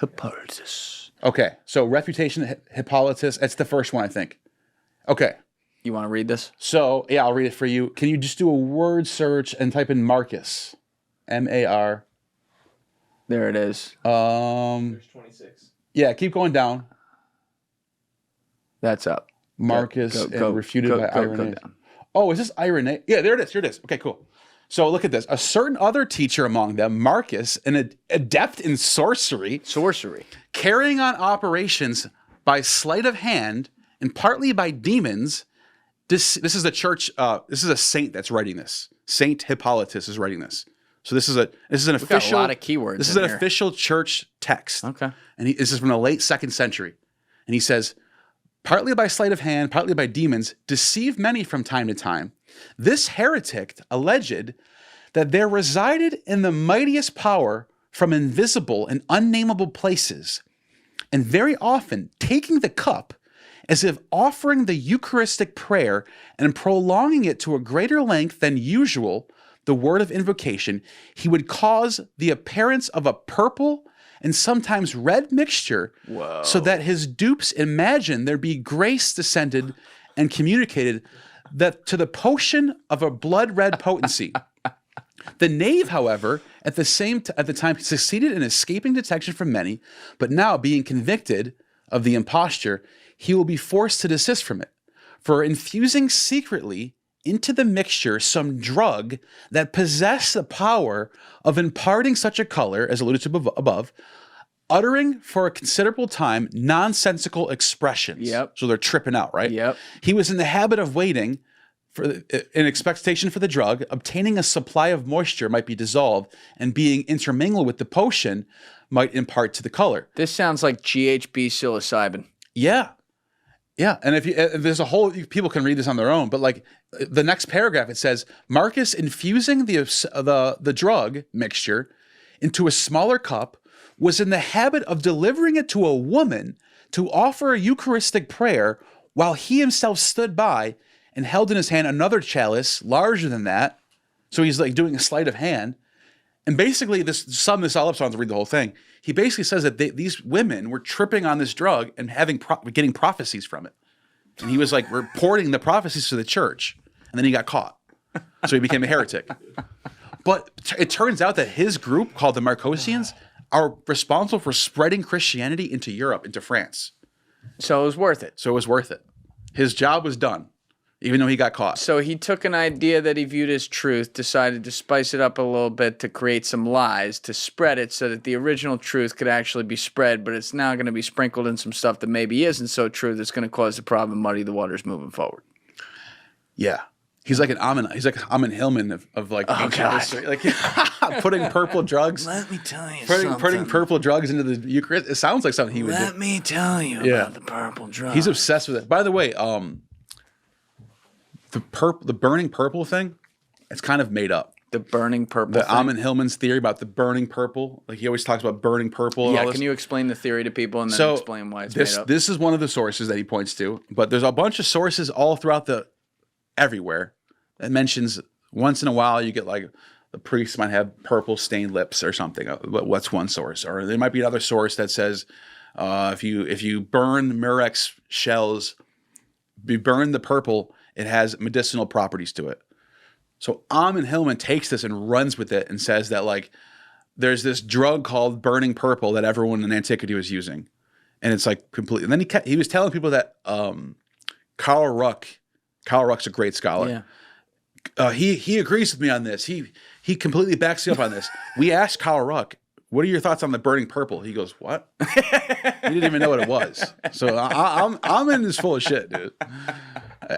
Hippolytus. Okay, so refutation Hippolytus. That's the first one, I think. Okay. You want to read this? So, yeah, I'll read it for you. Can you just do a word search and type in Marcus? MAR. There it is. There's 26. Yeah, keep going down. That's up. Marcus refuted by Irenaeus. Oh, is this Irenaeus? Yeah, there it is. Here it is. Okay, cool. So look at this. A certain other teacher among them, Marcus, an adept in sorcery, carrying on operations by sleight of hand and partly by demons. This is a church. This is a saint that's writing this. Saint Hippolytus is writing this. So this is an We've official. got a lot of keywords. This is an official church text. Okay. And this is from the late 2nd century. And he says, partly by sleight of hand, partly by demons, deceive many from time to time. This heretic alleged that there resided in the mightiest power from invisible and unnameable places, and very often taking the cup as if offering the Eucharistic prayer and prolonging it to a greater length than usual, the word of invocation, he would cause the appearance of a purple and sometimes red mixture, so that his dupes imagine there be grace descended and communicated that to the potion of a blood red potency. The knave, however, at the time succeeded in escaping detection from many, but now being convicted of the imposture, he will be forced to desist from it. For infusing secretly into the mixture some drug that possessed the power of imparting such a color, as alluded to above, uttering for a considerable time nonsensical expressions. Yep. So they're tripping out, right? Yep. He was in the habit of waiting in expectation for the drug, obtaining a supply of moisture might be dissolved, and being intermingled with the potion might impart to the color. This sounds like GHB psilocybin. Yeah. Yeah. And if there's a whole, people can read this on their own, but like the next paragraph, it says, Marcus infusing the drug mixture into a smaller cup was in the habit of delivering it to a woman to offer a Eucharistic prayer while he himself stood by and held in his hand another chalice larger than that. So he's like doing a sleight of hand. And basically, sum this all up, so I don't have to read the whole thing. He basically says that these women were tripping on this drug and getting prophecies from it. And he was like reporting the prophecies to the church. And then he got caught. So he became a heretic. But it turns out that his group, called the Marcosians, are responsible for spreading Christianity into Europe, into France. So it was worth it. His job was done, even though he got caught. So he took an idea that he viewed as truth, decided to spice it up a little bit to create some lies, to spread it so that the original truth could actually be spread, but it's now going to be sprinkled in some stuff that maybe isn't so true that's going to cause the problem and muddy the waters moving forward. Yeah. He's like Amon Hillman of like ancient history. Like putting purple drugs. Let me tell you putting purple drugs into the Eucharist. It sounds like something he would do. Let me tell you about the purple drugs. He's obsessed with it. By the way, the burning purple thing, it's kind of made up. The burning purple The thing? Amon Hillman's theory about the burning purple. Like he always talks about burning purple and all this. Can you explain the theory to people and then explain why it's made up? This is one of the sources that he points to, but there's a bunch of sources all throughout everywhere that mentions once in a while you get like the priest might have purple stained lips or something. What's one source? Or there might be another source that says if you burn Murex shells, you burn the purple, it has medicinal properties to it. So Amon Hillman takes this and runs with it and says that like there's this drug called burning purple that everyone in antiquity was using, and it's like completely. And then he was telling people that Karl Ruck's a great scholar. Yeah. He agrees with me on this. He completely backs me up on this. We asked Karl Ruck, what are your thoughts on the burning purple? He goes, what? He didn't even know what it was. So Amon is full of shit, dude.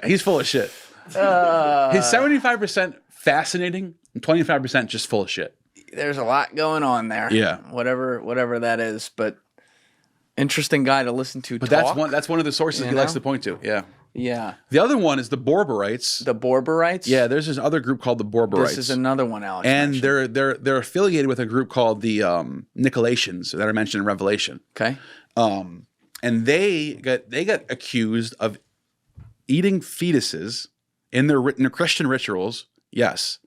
He's full of shit. He's 75% fascinating and 25% just full of shit. There's a lot going on there. Yeah. Whatever that is, but interesting guy to listen to. But talk, that's one of the sources he likes to point to. Yeah. Yeah. The other one is the Borborites. The Borborites? Yeah, there's this other group called the Borborites. This is another one, Alex. And mentioned. they're affiliated with a group called the Nicolaitans that are mentioned in Revelation. Okay. And they got accused of eating fetuses in their Christian rituals. Yes.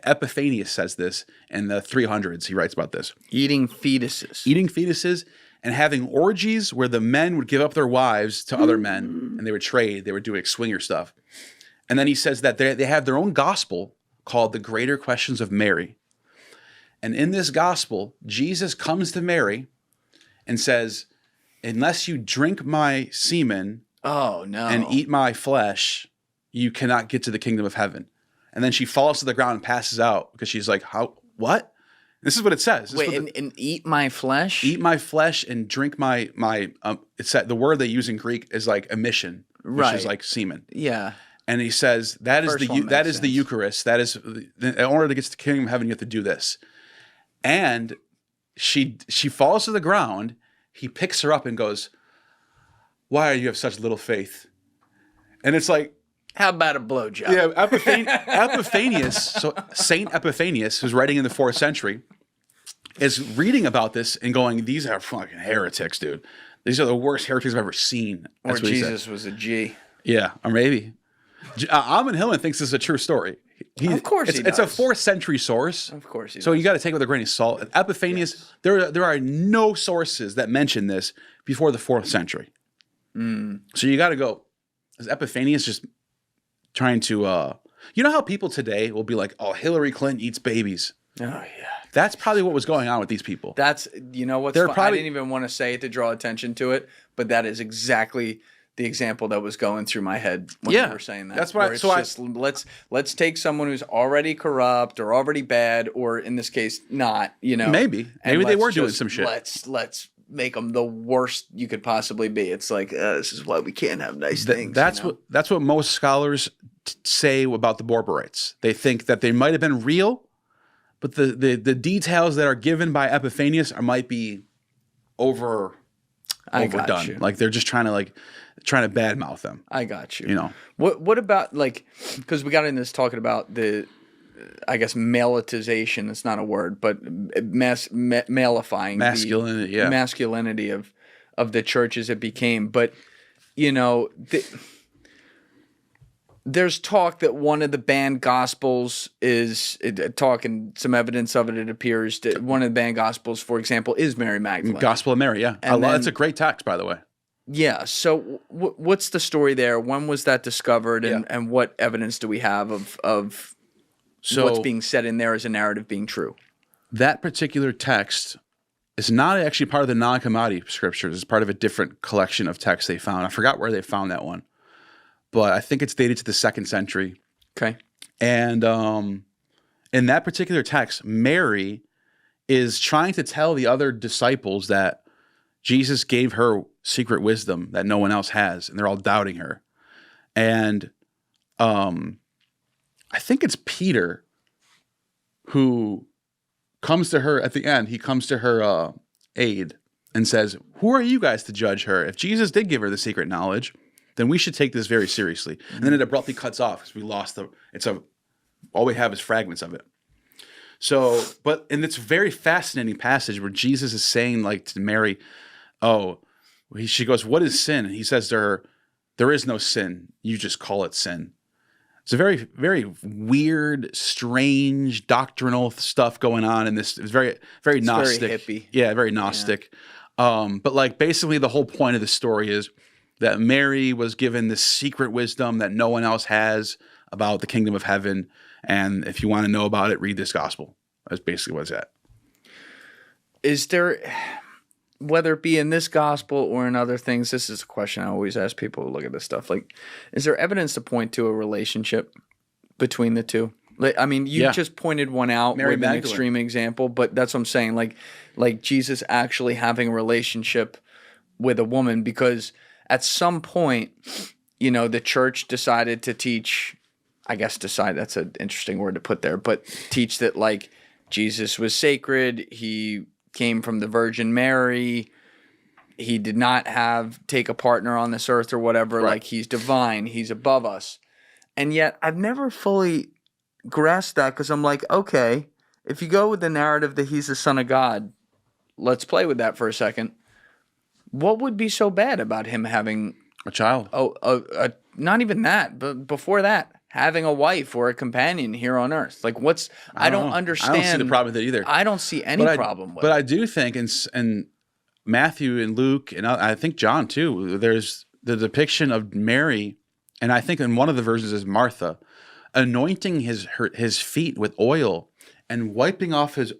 Epiphanius says this in the 300s. He writes about this. Eating fetuses. Eating fetuses and having orgies where the men would give up their wives to other men and they would trade. They were doing swinger stuff. And then he says that they have their own gospel called the Greater Questions of Mary. And in this gospel, Jesus comes to Mary and says, unless you drink my semen and eat my flesh, you cannot get to the kingdom of heaven. And then she falls to the ground and passes out because she's like, how? What? This is what it says. Wait, and eat my flesh? Eat my flesh and drink my it's the word they use in Greek is like emission, which is like semen. Yeah. And he says that is First the one that makes is the sense. Eucharist. That is in order to get to the kingdom of heaven, you have to do this. And she falls to the ground. He picks her up and goes, "Why are you have such little faith?" And it's like, how about a blowjob? yeah, Epiphanius. So Saint Epiphanius, who's writing in the 4th century, is reading about this and going, "These are fucking heretics, dude. These are the worst heretics I've ever seen." Or That's what he said. Jesus was a G. Yeah, or maybe. Amon Hillman thinks this is a true story. Of course he it's a does. 4th century source. Of course he So does. you got to take it with a grain of salt. And Epiphanius, there are no sources that mention this before the 4th century. So you got to go, is Epiphanius just trying to, you know how people today will be like, "Oh, Hillary Clinton eats babies." Oh, yeah. That's probably what was going on with these people. That's, you know what's They're fun? probably- I didn't even want to say it to draw attention to it, but that is exactly the example that was going through my head when you were saying that. That's why. Where it's just, let's take someone who's already corrupt or already bad, or in this case, not, you know. Maybe and they were let's doing just- some shit. Let's make them the worst you could possibly be. It's like, this is why we can't have nice things. That's what most scholars say about the Borborites. They think that they might have been real, but the details that are given by Epiphanius might be overdone. you. Like they're just trying to badmouth them. I got you. You know. What about, like, because we got in this talking about the, I guess, maleitization, it's not a word, but malifying Masculinity, the masculinity of the church as it became. But, you know, there's talk that one of the banned gospels is talking some evidence of it. It appears that one of the banned gospels, for example, is Mary Magdalene. Gospel of Mary, yeah. That's a great text, by the way. Yeah. So what's the story there? When was that discovered, and what evidence do we have of what's being said in there as a narrative being true? That particular text is not actually part of the Nag Hammadi scriptures. It's part of a different collection of texts they found. I forgot where they found that one, but I think it's dated to the 2nd century. Okay. And in that particular text, Mary is trying to tell the other disciples that Jesus gave her secret wisdom that no one else has, and they're all doubting her. And I think it's Peter who comes to her at the end. He comes to her aid and says, "Who are you guys to judge her? If Jesus did give her the secret knowledge, then we should take this very seriously." And then it abruptly cuts off because we lost all we have is fragments of it. So, and it's a very fascinating passage where Jesus is saying, like, to Mary, she goes, "What is sin?" And he says to her, "There is no sin. You just call it sin." It's a very, very weird, strange, doctrinal stuff going on in this. It's very, very Gnostic. Very hippie. Yeah, very Gnostic. Yeah. But like basically the whole point of the story is that Mary was given this secret wisdom that no one else has about the kingdom of heaven. And if you want to know about it, read this gospel. That's basically what it's at. Is there, whether it be in this gospel or in other things, this is a question I always ask people who look at this stuff. Like, is there evidence to point to a relationship between the two? Like, I mean, you just pointed one out Mary with Magdalene. an extreme example, but that's what I'm saying. Like Jesus actually having a relationship with a woman, because at some point, you know, the church decided to teach, that's an interesting word to put there, but teach that, like, Jesus was sacred. He came from the Virgin Mary. He did not take a partner on this earth or whatever. Right. Like, he's divine. He's above us. And yet I've never fully grasped that, because I'm like, okay, if you go with the narrative that he's the son of God, let's play with that for a second. What would be so bad about him having A child. not even that, but before that, having a wife or a companion here on earth? Like, I don't understand. I don't see the problem with it either. I don't see any problem with it. But I do think in Matthew and Luke, and I think John too, there's the depiction of Mary, and I think in one of the versions is Martha, anointing his feet with oil and wiping off the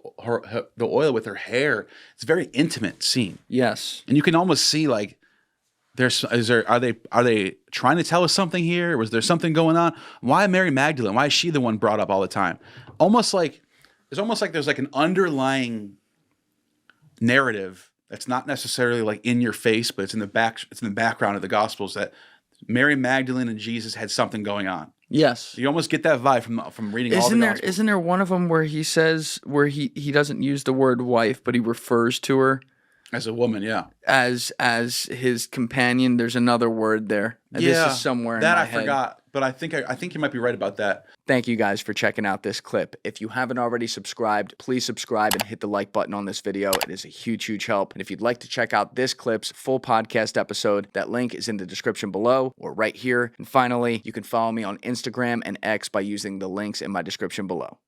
oil with her hair. It's a very intimate scene. Yes. And you can almost see, like, are they trying to tell us something here? Was there something going on? Why Mary Magdalene? Why is she the one brought up all the time? It's almost like there's like an underlying narrative that's not necessarily like in your face, but it's in the background of the Gospels, that Mary Magdalene and Jesus had something going on. Yes. You almost get that vibe from reading all the Gospels. Isn't there one of them where he says, where he doesn't use the word wife, but he refers to her as a woman, yeah, as his companion? There's another word there. Yeah, this is somewhere that in my I head. forgot, but I think you might be right about that. Thank you guys for checking out this clip. If you haven't already subscribed, please subscribe and hit the like button on this video. It is a huge, huge help. And if you'd like to check out this clip's full podcast episode, that link is in the description below or right here. And finally, you can follow me on Instagram and X by using the links in my description below.